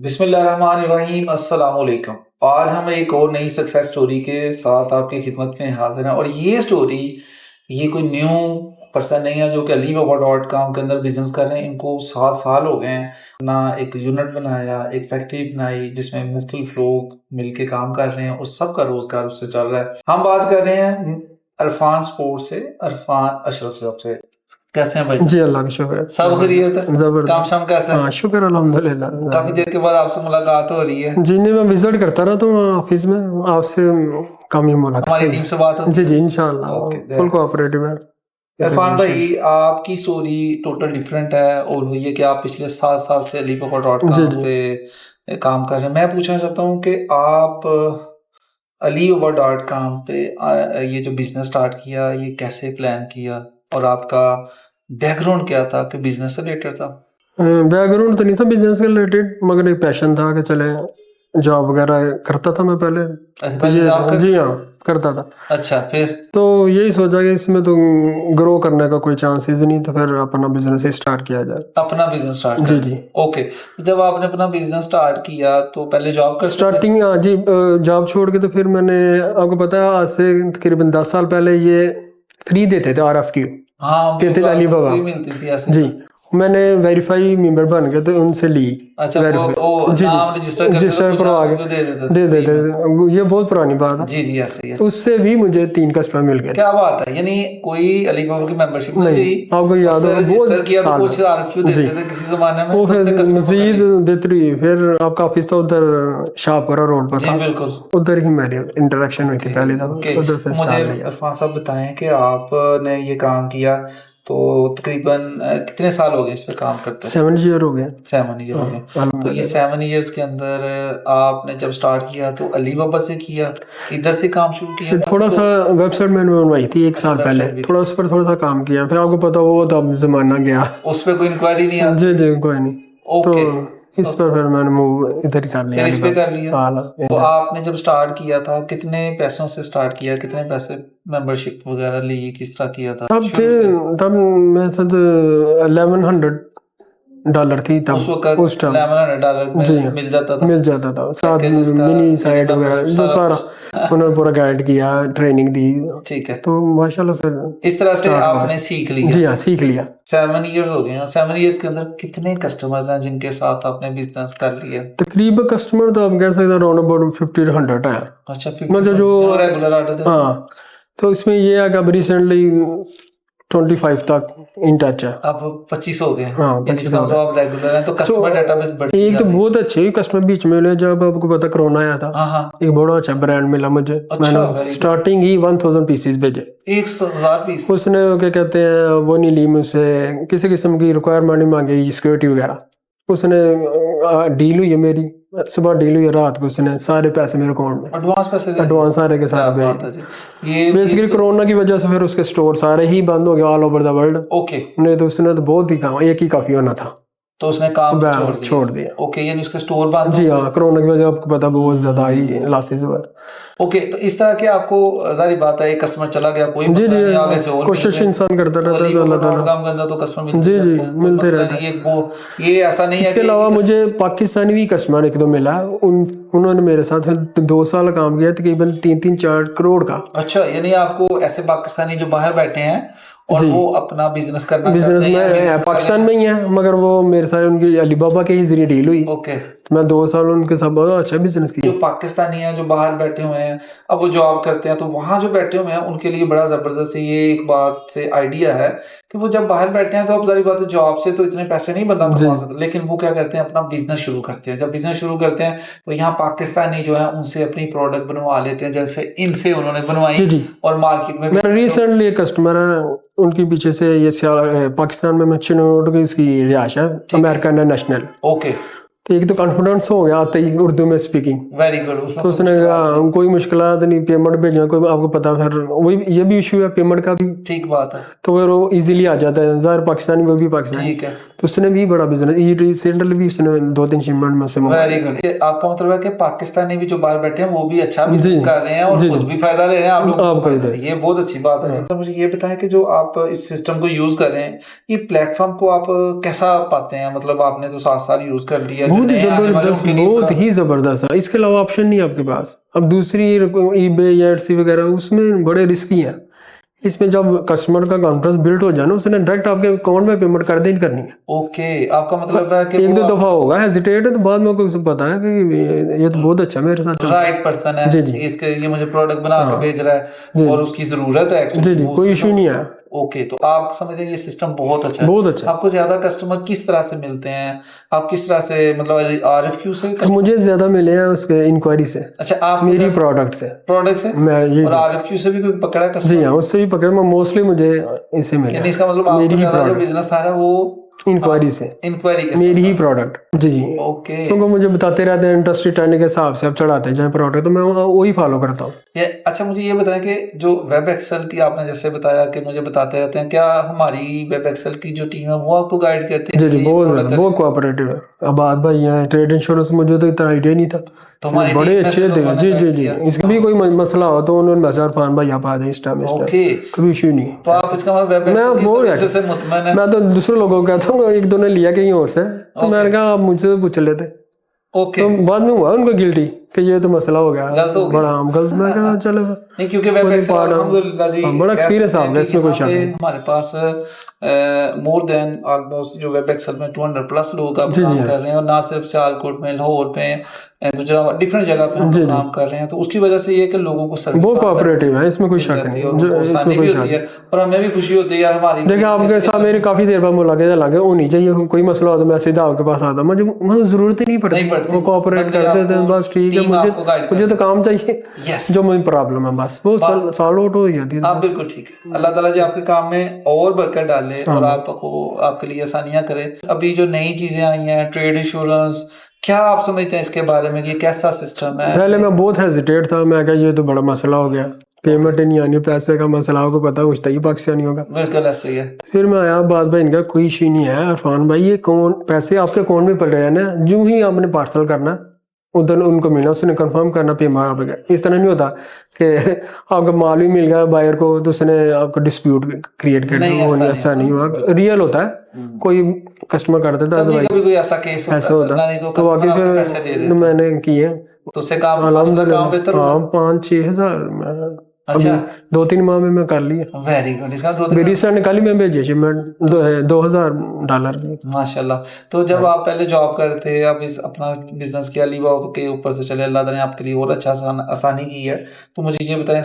बिस्मिल्लाहिर्रहमानिर्रहीम, अस्सलाम वालेकुम। आज हम एक और नई सक्सेस स्टोरी के साथ आपकी खिदमत में हाजिर हैं। और ये स्टोरी ये कोई न्यू पर्सन नहीं है जो कि Alibaba.com के अंदर बिजनेस कर रहे हैं। इनको 7 साल हो गए हैं ना, एक यूनिट बनाया, एक फैक्ट्री बनाई जिसमें मुख्तलिफ लोग मिलके काम कर रहे हैं और सबका रोजगार उससे चल रहा है। हम बात कर रहे हैं अरफान स्पोर्ट्स से, अरफान अशरफ साहब से। कैसे हैं भाई? जी अल्लाह का शुक्र है, सब खैरियत है? काम जबरदस्त। शाम कैसा है? हाँ शुक्र अल्हम्दुलिल्लाह। काफी देर के बाद आपसे मुलाकात हो रही है। जी नहीं, मैं विजिट करता रहा तो ऑफिस में, आपसे कम ही मुलाकात हमारी हुई। टीम से बात होती जी है। जी इंशाल्लाह ओके, फुल कोऑपरेटिव है। इरफान भाई, आपकी स्टोरी टोटल डिफरेंट है और वो ये कि आप पिछले 7 साल से जी Alibaba.com जी पे काम कर रहे हैं। मैं पूछना चाहता हूँ कि आप Alibaba.com पे ये जो बिजनेस स्टार्ट किया, ये कैसे प्लान किया और आपका बैकग्राउंड क्या था कि बिजनेस से रिलेटेड था? बैकग्राउंड तो नहीं था बिजनेस के रिलेटेड, मगर एक पैशन था कि चले जॉब वगैरह करता था मैं पहले। अच्छा, तो पहले ये जॉब जी हाँ करता था। अच्छा, फिर? तो यही सोचा कि इसमें तो ग्रो करने का कोई चांसेस नहीं, तो फिर अपना बिजनेस ही स्टार्ट किया जाए। अपना बिजनेस स्टार्ट जी जी ओके। तो जब आपने अपना बिजनेस स्टार्ट किया तो पहले जॉब करते थे? स्टार्टिंग हाँ जी, जॉब छोड़ के तो फिर मैंने, आपको पता है आज से तकरीबन 10 साल पहले ये फ्री देते थे RFQ, हाँ, देते थे बिल्कुल, फ्री Alibaba। मिलती थी ऐसे। जी मैंने वेरीफाई मेंबर बन गया तो उनसे ली। अच्छा, वो वेरीफाई जी नाम जी रजिस्टर करते थे, रजिस्टर कुछ करवा आपको के दे देते दे फ्री देते में। थे। ये बहुत पुरानी बात है। जी जी, ऐसे ही है। उससे भी मुझे 3 कस्टमर मिल गए थे। क्या बात है, यानी कोई Alibaba की मेंबरशिप नहीं नहीं, ली, आपको याद उससे होगा रजिस्टर बहुत किया तो साल कुछ RFQ जी। देते थे किसी जमाने में, वो तो उससे फिर कस्टमर पकड़ मजीद लिए। बेहतरी हुई। फिर आपका ऑफिस था उधर शाहपुरा रोड पर जी था, बिल्कुल। उधर ही मेरी इंटरेक्शन हुई थी पहली ओके, दफा, उधर से मुझे स्टार्ट किया। इरफान साहब बताएं कि आपने ये काम किया तो तकरीबन कितने साल हो गए इस पे काम करते हैं? 7 ईयर हो गए। 7 ईयर हो गए। तो ये 7 ईयर्स के अंदर आपने जब स्टार्ट किया तो Alibaba से किया, इधर से काम शुरू किया था? थोड़ा सा वेबसाइट मैंने बनवाई थी 1 साल पहले, वेबसाइट भी थोड़ा उस पर थोड़ा सा काम किया। फिर आपको पता वो तो अब जमाना गया, उस पे कोई इंक्वायरी नहीं आती? जी जी कोई नहीं। ओके, तो इस पर फिर मैंने मूव इधर ही कर लिया। फिर इस पे कर लिया। हाँ तो आपने जब स्टार्ट किया था कितने पैसों से स्टार्ट किया, कितने पैसे मेंबरशिप वगैरह ली, किस तरह किया था तब थे, शुरू से? तब मेरे साथ $1100 थी तब, उस वक्त उस टाइम $1100 जी में हाँ, मिल जाता था? मिल जाता था। साथ पैकेजेस का, मिनी यानी साइट वगैरह membership जो सारा कुछ। उन्होंने पूरा गाइड किया, ट्रेनिंग दी। ठीक है, तो माशाल्लाह फिर इस तरह से start हो आपने गया। सीख लिया। जी हाँ सीख लिया। 7 ईयर्स हो गए हैं। 7 ईयर्स के अंदर कितने कस्टमर्स हैं जिनके साथ आपने बिजनेस कर लिया? तकरीबन कस्टमर तो आप कह सकते हैं अराउंड अबाउट 50 to 100 है। अच्छा, मतलब जो रेगुलर ऑर्डर देते हैं? हाँ, तो इसमें ये है कि अब रिसेंटली 25 तक इन टच है। अब 25 हो गए हैं। हाँ यानी 25 इसका हो मतलब गए। आप रेगुलर हैं तो कस्टमर डेटाबेस बढ़ एक तो गया। बहुत अच्छे कस्टमर बीच में मिले, जब आपको पता कोरोना आया था, हाँ हाँ, एक बड़ा अच्छा ब्रांड मिला मुझे। अच्छा, very मैंने good। स्टार्टिंग ही 1000 पीसेस भेजे। 1000 पीस? उसने क्या कहते हैं वो नहीं ली मुझसे, किसी किस्म की रिक्वायरमेंट नहीं मांगी, सिक्योरिटी वगैरह। उसने डील हुई है मेरी, सुबह डील हुई है, रात को उसने सारे पैसे मेरे अकाउंट में, एडवांस पैसे दे? एडवांस सारे के सारे क्या बात है भेज। जी। ये बेसिकली कोरोना की वजह से फिर उसके स्टोर सारे ही बंद हो गए all over the world. Okay, नहीं तो उसने तो बहुत ही काम, एक ही काफी होना था, तो उसने काम छोड़ दिया। ओके, यानी उसके स्टोर बंद जी हो हाँ, कोरोना की वजह आपको पता बहुत ज्यादा ही लॉसेस हुआ। ओके, तो इस तरह के आपको जारी बात है, एक कस्टमर चला गया, कोई जी मसला जी नहीं, आगे से और कोशिश इंसान करता रहता है, अल्लाह ताला काम करता तो कस्टमर मिलते जी जी रहते हैं, कोई मिलते मसला रहते नहीं। हैं। ये ऐसा नहीं है इसके कि अलावा मुझे पाकिस्तानी भी कस्टमर एक दो मिला, उन्होंने मेरे साथ 2 साल काम किया, तकरीबन 3-4 करोड़ का। अच्छा, यानी आपको ऐसे पाकिस्तानी जो बाहर बैठे हैं और जी। वो अपना बिजनेस करना बिजनेस चाहते हैं, में business पाकिस्तान में ही है, मगर वो मेरे साथ उनकी Alibaba के ही जरिए डील हुई। ओके, तो मैं 2 साल उनके साथ बहुत अच्छा बिजनेस जो किया। पाकिस्तानी हैं जो बाहर बैठे हुए हैं, अब वो जॉब करते हैं तो वहां जो बैठे हुए हैं उनके लिए बड़ा जबरदस्त ये एक बात से आइडिया है कि वो जब बाहर बैठे हैं तो अब जारी बात है जॉब से तो इतने पैसे नहीं बंदा कमा सकता, लेकिन वो क्या करते हैं अपना बिजनेस शुरू करते हैं। जब बिजनेस शुरू करते हैं तो यहाँ पाकिस्तानी जो है उनसे अपनी प्रोडक्ट बनवा लेते हैं, जैसे इनसे उन्होंने बनवाई जी और मार्केट में मेरा रिसेंटली एक कस्टमर है, उनके पीछे से ये पाकिस्तान में चिनोट की इसकी रिहाइश है, अमेरिकन नेशनल। ओके, तो एक तो कॉन्फिडेंस हो गया आते ही उर्दू में स्पीकिंग। Very good. तो उसने कहा कोई मुश्किलात नहीं, पेमेंट भेजना कोई, आपको पता फिर वही ये भी इशू है पेमेंट का भी, ठीक बात है, तो फिर वो इजीली आ जाता है, ज़ाहिर पाकिस्तानी वो भी पाकिस्तानी। ठीक है, तो उसने भी बड़ा बिजनेस, ये रिसेंटली भी उसने 2-3 शिपमेंट में से वेरी गुड। आपका मतलब है कि पाकिस्तानी भी जो बाहर बैठे हैं वो भी अच्छा बिजनेस कर रहे हैं और खुद भी फायदा ले रहे हैं, आप लोग, ये बहुत अच्छी बात है। तो मुझे ये बताएं कि जो आप इस सिस्टम को यूज कर रहे हैं, ये प्लेटफॉर्म को आप कैसा पाते हैं? मतलब आपने तो 7 साल यूज कर लिया, बहुत ही नए आने वालों जबरदस्त, के लिए बहुत बड़ा- ही जबरदस्त है। इसके अलावा ऑप्शन नहीं है आपके पास। अब दूसरी ईबे या एटसी वगैरह उसमें बड़े रिस्की हैं। इसमें जब कस्टमर का कॉन्फिडेंस बिल्ड हो जाए ना, उसने डायरेक्ट आपके अकाउंट में पेमेंट कर देनी करनी है। ओके, आपका मतलब है कि एक वो दो दफा होगा हेजिटेट, तो बाद में आपको पता है कि ये तो बहुत अच्छा मेरे साथ चल रहा है। राइट पर्सन है, जी, जी। इसके ये मुझे प्रोडक्ट बना के हाँ। भेज रहा जी, है और उसकी जरूरत है जी एक्चुअली, जी, कोई इशू नहीं है। ओके, तो आप समझते हैं ये सिस्टम बहुत अच्छा है। बहुत अच्छा है। आपको ज्यादा कस्टमर किस तरह से मिलते हैं? आप किस तरह से, मतलब RFQ से? तो मुझे ज्यादा मिले हैं उसके इंक्वायरी से, अच्छा, आप मेरी प्रोडक्ट से। प्रोडक्ट से मैं ये और RFQ से भी कोई पकड़ा है जी कस्टमर? हाँ, उससे भी पकड़े मैं मोस्टली मुझे इससे मिले यानी इसका मतलब मेरी आपको ही ज्यादा जो प्रोडक्ट बिजनेस आ रहा है वो इंक्वायरी से, इंक्वायरी के मेरी ही साथ? प्रोडक्ट। जी जी, ओके, क्योंकि मुझे बताते रहते हैं इंडस्ट्री ट्रेंड के हिसाब से आप चढ़ाते जाए प्रोडक्ट, तो मैं वही फॉलो करता हूँ। ये अच्छा, मुझे ये बताएं कि जो वेब एक्सेल की आपने जैसे बताया कि मुझे बताते रहते हैं, क्या हमारी वेब एक्सेल की जो टीम है वो आपको गाइड करती है जी जी, कि ये बहुत product- बहुत कोऑपरेटिव है। आबाद भाई हैं, ट्रेड इंश्योरेंस मुझे तो इतना आइडिया नहीं था, तो हमारी बड़े टीम में से अच्छे थे। लोगों ने जी जी guide जी, किया। इसका भी कोई मसला हो तो उन्होंने मैसेज इरफान भाई आप आ जाए इस टाइम, ओके, कभी इशू नहीं। तो आप इसका मतलब वेब मैं एक्सेल की बहुत सर्विसेज से मुतमईन है? मैं तो दूसरे लोगों को कहता हूँ, एक दो ने लिया कहीं और से, तो मैंने कहा आप मुझसे पूछ लेते। ओके, तो बाद में हुआ उनको गिल्टी कि ये तो मसला हो गया, गलत हो गया। बड़ा हम गलत। मैं कहा चलेगा, नहीं, क्योंकि वेब कोई एक्सेल part- अल्हम्दुलिल्लाह जी हाँ, बड़ा कह एक्सपीरियंस सकते आ हैं गया, कि इसमें कोई यहाँ शक पे नहीं। हमारे पास मोर देन ऑलमोस्ट जो वेब एक्सेल में 200 प्लस लोग अब जी, जी, काम हाँ। कर रहे हैं, और ना सिर्फ सियालकोट में, लाहौर में, गुजरात, डिफरेंट जगह पे हम जी, लोग जी। काम कर रहे हैं। तो उसकी वजह से ये कि लोगों को सर्विस वो कोऑपरेटिव है, इसमें कोई मिल शक जाती है नहीं, और जो उनको इसमें आसानी कोई भी शक होती नहीं। है, और हमें भी खुशी होती है यार हमारी देखिए आपके साथ मेरी काफी देर बाद मुलाकात लगे होनी चाहिए, कोई मसला हो तो मैं सीधा आपके पास आता, मुझे जरूरत ही नहीं नहीं पड़ती, पड़ती। वो कोऑपरेट बंदे कर देते हैं, आपको- बस ठीक है। टीम मुझे आपको गाइड मुझे तो करती काम चाहिए, यस, जो मुझे प्रॉब्लम है बस वो सॉल्व आउट हो जाती है, आप बस। बिल्कुल ठीक है। अल्लाह ताला जी आपके काम में और बरकत डाले और आपको आपके लिए आसानियां करे। अभी जो नई चीजें आई हैं, ट्रेड इंश्योरेंस, क्या आप समझते हैं इसके बारे में, ये कैसा सिस्टम है? पहले मैं बहुत हेजिटेट था, मैं कहा ये तो बड़ा मसला हो गया, पेमेंट ही नहीं आनी, पैसे का मसला आपको पता कुछ ही पाकिस्तानी होगा। बिल्कुल ऐसे ही है। फिर मैं आया बात भाई, इनका कोई इशू नहीं है इरफान भाई, ये कौन पैसे आपके अकाउंट में पड़ रहे हैं ना, जो ही आपने पार्सल करना उधर उनको मिलना, उसने कंफर्म करना पेमेंट आपका। इस तरह नहीं होता कि आपका माल भी मिल गया बायर को तो उसने आपको डिस्प्यूट क्रिएट कर नहीं, दिया, वो ऐसा नहीं, नहीं ऐसा नहीं हुआ, रियल होता है। कोई कस्टमर कर देता है कभी कभी कोई ऐसा केस ऐसा होता होता है, नहीं तो तो बाकी कस्टमर आपके पैसे दे फिर देते हैं, मैंने किए तो उससे काम काम अल्हम्दुलिल्लाह। बेहतर हाँ, हुआ। 5-6 हजार अभी अच्छा, 2-3 माह में मैं कर लिया। Very good. इसका दो मेरी रिसेंट निकाली मैं भेजी शिपमेंट $2000 की। माशाल्लाह। तो जब आप पहले जॉब करते थे, आप इस अपना बिजनेस किया, अलीबाबा के ऊपर से चले, अल्लाह ताला ने आपके लिए और अच्छा आसानी की है। तो मुझे ये बताएं,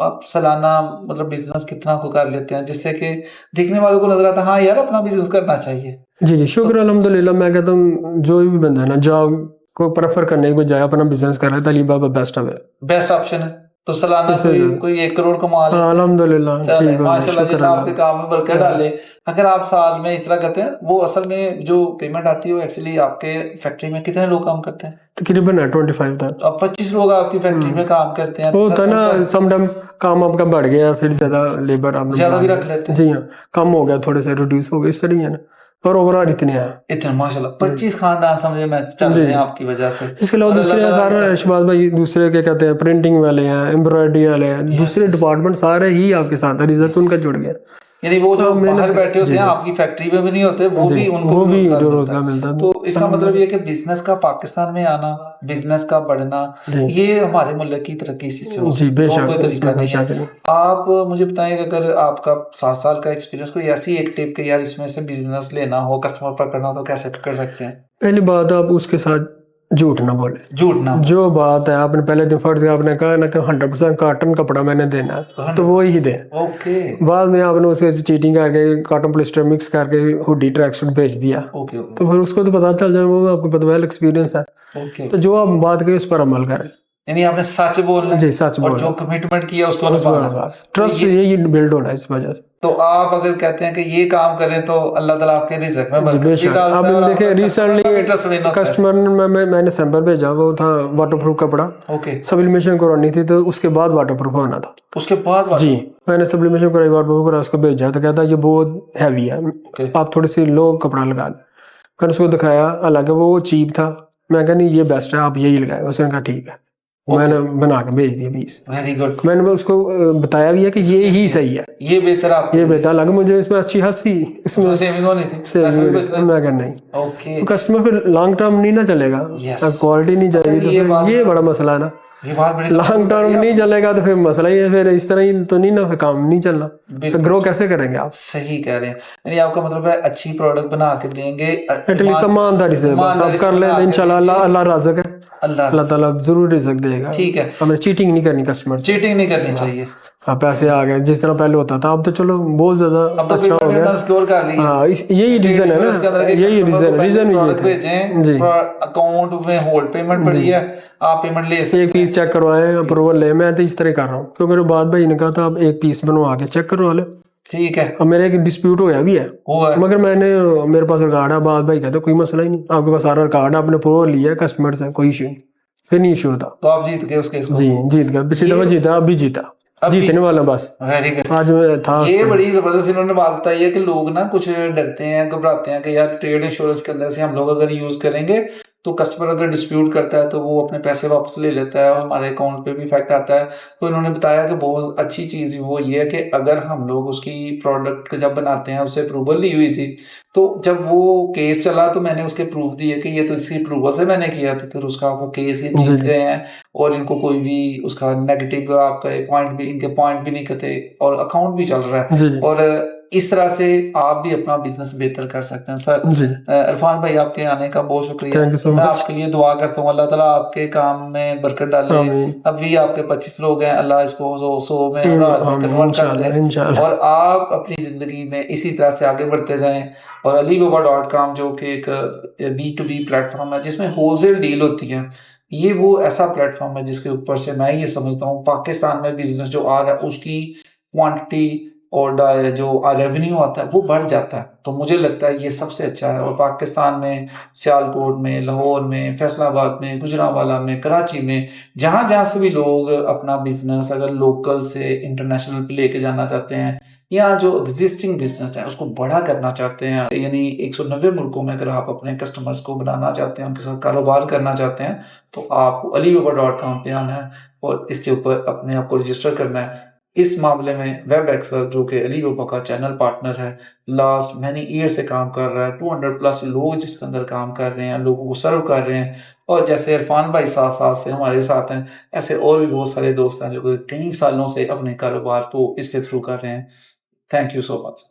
आप सालाना मतलब बिजनेस कितना को कर लेते हैं, जिससे कि देखने वालों को नजर आता है हाँ यार अपना बिजनेस करना चाहिए? जी जी, शुक्र अल्हम्दुलिल्लाह। मैं कहता हूँ जो भी बंदा है ना जॉब को प्रेफर करने की बजाय अपना बिजनेस कर रहा है तो अलीबाबा बेस्ट है। बेस्ट ऑप्शन है। तो सालाना इससे कोई 1 करोड़ कमा ले। हाँ अल्हम्दुलिल्लाह, चले ठीक है, माशाल्लाह जी, शुक्र अल्लाह आपके अल्लाह। काम में बरकत डाले। अगर आप साल में इस तरह करते हैं, वो असल में जो पेमेंट आती है वो एक्चुअली आपके फैक्ट्री में कितने लोग काम करते हैं? तकरीबन है 25 तक। अब 25 लोग आपकी फैक्ट्री में काम करते हैं, वो तो होता है ना समटाइम काम आपका बढ़ गया फिर ज्यादा लेबर आपने ज्यादा भी बढ़ा रख दिया। लेते हैं। जी हाँ, कम हो गया थोड़े से रिड्यूस हो गए, इस तरह ही है ना, और ओवरऑल इतने हैं। इतने माशाल्लाह 25 खानदान समझे मैं चल रहे हैं आपकी वजह से। इसके अलावा और दूसरे अल्लाह ताला सारे इसका- शबाज भाई, दूसरे क्या कहते हैं, प्रिंटिंग वाले हैं, एम्ब्रॉयडरी वाले हैं, दूसरे डिपार्टमेंट सारे ही आपके साथ है, रिजल्ट उनका जुड़ गया। यानी वो जो हाँ, बाहर बैठे होते जी, हैं जी। आपकी फैक्ट्री में भी नहीं होते, वो जी, भी उनको वो भी रोजगार जो मिलता रोजगार है। मिलता है। तो इसका मतलब ये है कि बिजनेस का पाकिस्तान में आना, बिजनेस का बढ़ना, जी। ये हमारे मुल्क की तरक्की से हो जी, सकती है, और बेशक, कोई इसमें तरीका कोई नहीं है। शक नहीं। आप मुझे बताएं कि अगर आपका 7 साल का एक्सपीरियंस, कोई ऐसी एक टिप के यार इसमें से बिजनेस लेना हो, कस्टमर पर करना हो, तो कैसे कर सकते हैं? पहली बात, आप उसके साथ झूठ ना बोले। झूठ ना बोले। जो बात है आपने पहले दिन फर्ज किया, आपने कहा ना कि 100% कॉटन कपड़ा मैंने देना है तो वो ही दे। ओके बाद में आपने उसके चीटिंग करके कॉटन पॉलिस्टर मिक्स करके हुडी ट्रैक सूट भेज दिया, ओके तो फिर उसको तो पता चल जाए, वो आपको पता वेल एक्सपीरियंस है। ओके। तो जो आप बात करें उस पर अमल करें। यानी आपने सच बोलना है, जी, सच और बोलना जो है। कमिटमेंट किया उसको उस पर निभाना है। बस ट्रस्ट यही बिल्ड होना है इस वजह से। तो आप अगर कहते हैं कि ये काम करें तो अल्लाह ताला आपके रिज़्क में जी बरकत भी बेशक। डालता अब है, और देखिए आपका customer का भी trust win रिसेंटली होता है। कस्टमर ने मैंने सैंपल भेजा, वो था वाटरप्रूफ कपड़ा, ओके, सब्लिमेशन करवानी थी तो उसके बाद वाटरप्रूफ होना था। उसके बाद जी, मैंने सब्लिमेशन कराई, वाटरप्रूफ करा, उसको भेजा तो कहता ये बहुत हैवी है, आप थोड़ी सी लो कपड़ा लगा लें। मैंने उसको दिखाया, हालांकि वो चीप था, मैं कहा नहीं ये बेस्ट है, आप यही लगाए। उसने कहा ठीक है। मैंने बना के भेज दिया 20। Very good. मैंने उसको बताया भी है कि ये ही सही है, ये बेहतर आप ये बेहतर लगा मुझे, इसमें अच्छी हंसी, इसमें सेविंग होनी थी, से पैसा भी बच रहा मैं कहना नहीं, है। ओके, तो कस्टमर फिर लॉन्ग टर्म नहीं ना चलेगा, Yes. अब क्वालिटी नहीं जाएगी तो ये फिर बात- ये बड़ा मसला है ना, ये बात बड़ी लॉन्ग टर्म नहीं चलेगा तो फिर मसला ही है, फिर इस तरह ही तो नहीं ना, फिर काम नहीं चलना, फिर बिल्कुल। ग्रो कैसे करेंगे आप? सही कह रहे हैं, यानी आपका मतलब है अच्छी प्रोडक्ट बना के देंगे, एटलीस्ट ईमानदारी से बस आप कर ले, इंशाल्लाह अल्लाह राज़िक है, अल्लाह ताला जरूर रिज़्क देगा। ठीक है, हमें चीटिंग नहीं करनी कस्टमर से, चीटिंग नहीं करनी चाहिए। हाँ पैसे आ गए जिस तरह पहले होता था, अब तो चलो बहुत ज्यादा अब तो अच्छा हो गया। सिक्योर कर ली। हाँ यही रीजन है ना, यही रीजन भी जी, अकाउंट में होल्ड पेमेंट पड़ी है, आप पेमेंट ले सकते एक पीस चेक करवाएं, अप्रूवल ले, मैं तो इस तरह कर रहा हूँ, क्योंकि मेरे बाद भाई ने कहा था आप एक पीस बनवा के चेक करवा लो। ठीक है, अब मेरा एक डिस्प्यूट होया भी है, हुआ है। मगर मेरे पास रिकॉर्ड है, बाद भाई कहते कोई मसला ही नहीं, आपके पास सारा रिकॉर्ड है, आपने अप्रूवल लिया है कस्टमर से, कोई इशू नहीं, फिर नहीं इशू होता। तो आप जीत गए उस केस को। जी जीत गया, पिछली दफा जीता, अब भी जीता, जीतने वाला बस। Very good. आज था ये बड़ी जबरदस्त इन्होंने बात बताई है कि लोग ना कुछ डरते हैं, घबराते हैं कि यार ट्रेड इंश्योरेंस के अंदर से हम लोग अगर यूज करेंगे तो कस्टमर अगर डिस्प्यूट करता है तो वो अपने पैसे वापस ले लेता है और हमारे अकाउंट पे भी इफेक्ट आता है। तो इन्होंने बताया कि बहुत अच्छी चीज वो ये है कि अगर हम लोग उसकी प्रोडक्ट जब बनाते हैं, उससे अप्रूवल ली हुई थी, तो जब वो केस चला तो मैंने उसके प्रूफ दिए कि ये तो इसकी अप्रूवल से मैंने किया, तो फिर उसका आपको केस ये जीत गए हैं और इनको कोई भी उसका नेगेटिव आपका पॉइंट भी, इनके पॉइंट भी नहीं कहते और अकाउंट भी चल रहा है। और इस तरह से आप भी अपना बिजनेस बेहतर कर सकते हैं। सर इरफान भाई आपके आने का बहुत शुक्रिया, मैं आपके लिए दुआ करता हूँ अल्लाह ताला आपके काम में बरकत डाले। अभी आपके 25 लोग हैं, अल्लाह इसको 100 में 1000 में कन्वर्ट कर दे और आप अपनी जिंदगी में इसी तरह से आगे बढ़ते जाएं। और Alibaba.com जो कि एक B2B प्लेटफॉर्म है जिसमें होलसेल डील होती है, ये वो ऐसा प्लेटफॉर्म है जिसके ऊपर से मैं ये समझता हूँ पाकिस्तान में बिजनेस जो आ रहा है उसकी क्वांटिटी और जो रेवेन्यू आता है वो बढ़ जाता है। तो मुझे लगता है ये सबसे अच्छा है। और पाकिस्तान में सियालकोट में, लाहौर में, फैसलाबाद में, गुजरांवाला में, कराची में, जहाँ जहाँ से भी लोग अपना बिजनेस अगर लोकल से इंटरनेशनल पे लेके जाना चाहते हैं या जो एग्जिस्टिंग बिजनेस है उसको बड़ा करना चाहते हैं, यानी 190 मुल्कों में अगर आप अपने कस्टमर्स को बनाना चाहते हैं, उनके साथ कारोबार करना चाहते हैं, तो आपको Alibaba.com पे आना है और इसके ऊपर अपने आप को रजिस्टर करना है। इस मामले में वेब एक्सेल जो कि Alibaba का चैनल पार्टनर है, लास्ट मैनी ईयर से काम कर रहा है, 200+ लोग जिसके अंदर काम कर रहे हैं, लोगों को सर्व कर रहे हैं। और जैसे इरफान भाई 7 साल से हमारे साथ हैं, ऐसे और भी बहुत सारे दोस्त हैं जो कई सालों से अपने कारोबार को इसके थ्रू कर रहे हैं। Thank you so much.